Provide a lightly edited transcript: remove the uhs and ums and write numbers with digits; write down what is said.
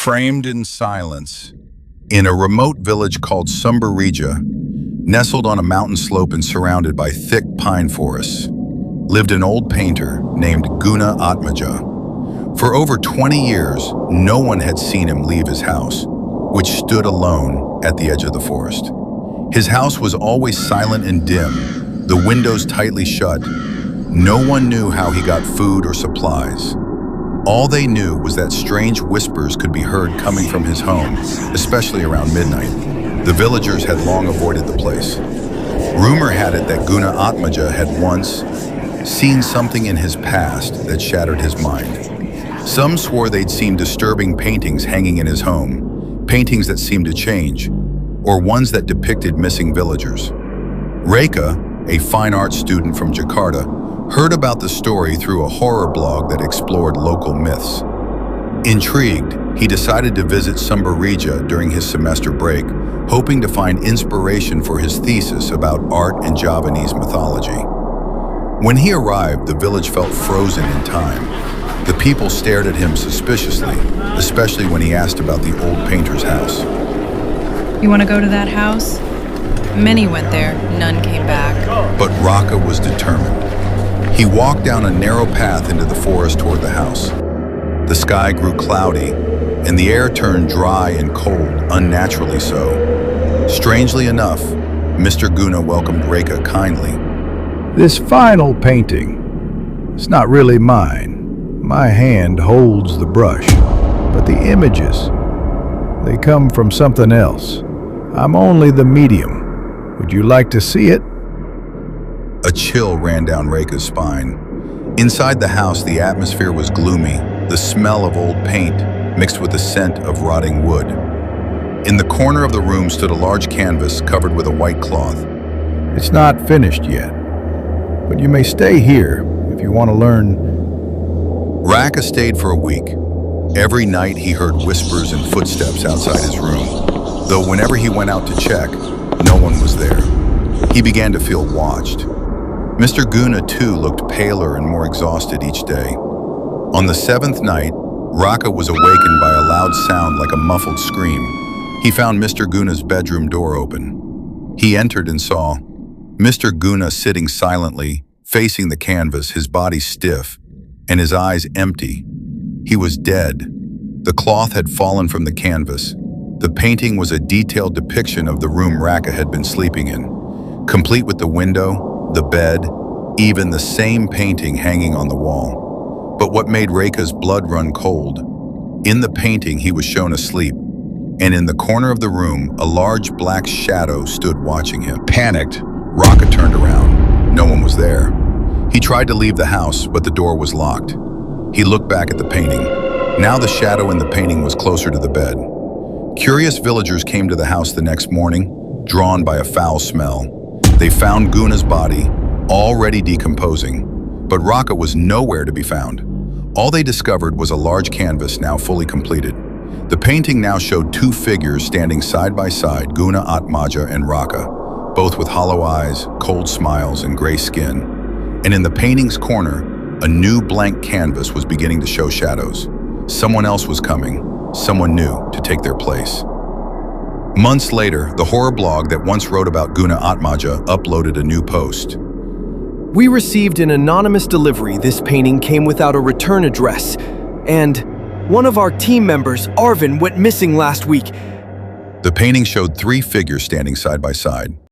Framed in silence, in a remote village called Sumberija, nestled on a mountain slope and surrounded by thick pine forests, lived an old painter named Guna Atmaja. For over 20 years, no one had seen him leave his house, which stood alone at the edge of the forest. His house was always silent and dim, the windows tightly shut. No one knew how he got food or supplies. All they knew was that strange whispers could be heard coming from his home, especially around midnight. The villagers had long avoided the place. Rumor had it that Guna Atmaja had once seen something in his past that shattered his mind. Some swore they'd seen disturbing paintings hanging in his home, paintings that seemed to change, or ones that depicted missing villagers. Reka, a fine arts student from Jakarta, heard about the story through a horror blog that explored local myths. Intrigued, he decided to visit Sumberija during his semester break, hoping to find inspiration for his thesis about art and Javanese mythology. When he arrived, the village felt frozen in time. The people stared at him suspiciously, especially when he asked about the old painter's house. You want to go to that house? Many went there, none came back. But Raka was determined. He walked down a narrow path into the forest toward the house. The sky grew cloudy, and the air turned dry and cold, unnaturally so. Strangely enough, Mr. Guna welcomed Reka kindly. This final painting, it's not really mine. My hand holds the brush, but the images, they come from something else. I'm only the medium. Would you like to see it? A chill ran down Reka's spine. Inside the house, the atmosphere was gloomy, the smell of old paint mixed with the scent of rotting wood. In the corner of the room stood a large canvas covered with a white cloth. It's not finished yet, but you may stay here if you want to learn. Raka stayed for a week. Every night he heard whispers and footsteps outside his room, though whenever he went out to check, no one was there. He began to feel watched. Mr. Guna, too, looked paler and more exhausted each day. On the seventh night, Raka was awakened by a loud sound like a muffled scream. He found Mr. Guna's bedroom door open. He entered and saw Mr. Guna sitting silently, facing the canvas, his body stiff, and his eyes empty. He was dead. The cloth had fallen from the canvas. The painting was a detailed depiction of the room Raka had been sleeping in, complete with the window, the bed, even the same painting hanging on the wall. But what made Raka's blood run cold? In the painting, he was shown asleep, and in the corner of the room, a large black shadow stood watching him. Panicked, Raka turned around. No one was there. He tried to leave the house, but the door was locked. He looked back at the painting. Now the shadow in the painting was closer to the bed. Curious villagers came to the house the next morning, drawn by a foul smell. They found Guna's body, already decomposing, but Raka was nowhere to be found. All they discovered was a large canvas now fully completed. The painting now showed two figures standing side by side, Guna Atmaja and Raka, both with hollow eyes, cold smiles, and gray skin. And in the painting's corner, a new blank canvas was beginning to show shadows. Someone else was coming, someone new to take their place. Months later, the horror blog that once wrote about Guna Atmaja uploaded a new post. We received an anonymous delivery. This painting came without a return address, and one of our team members, Arvin, went missing last week. The painting showed three figures standing side by side.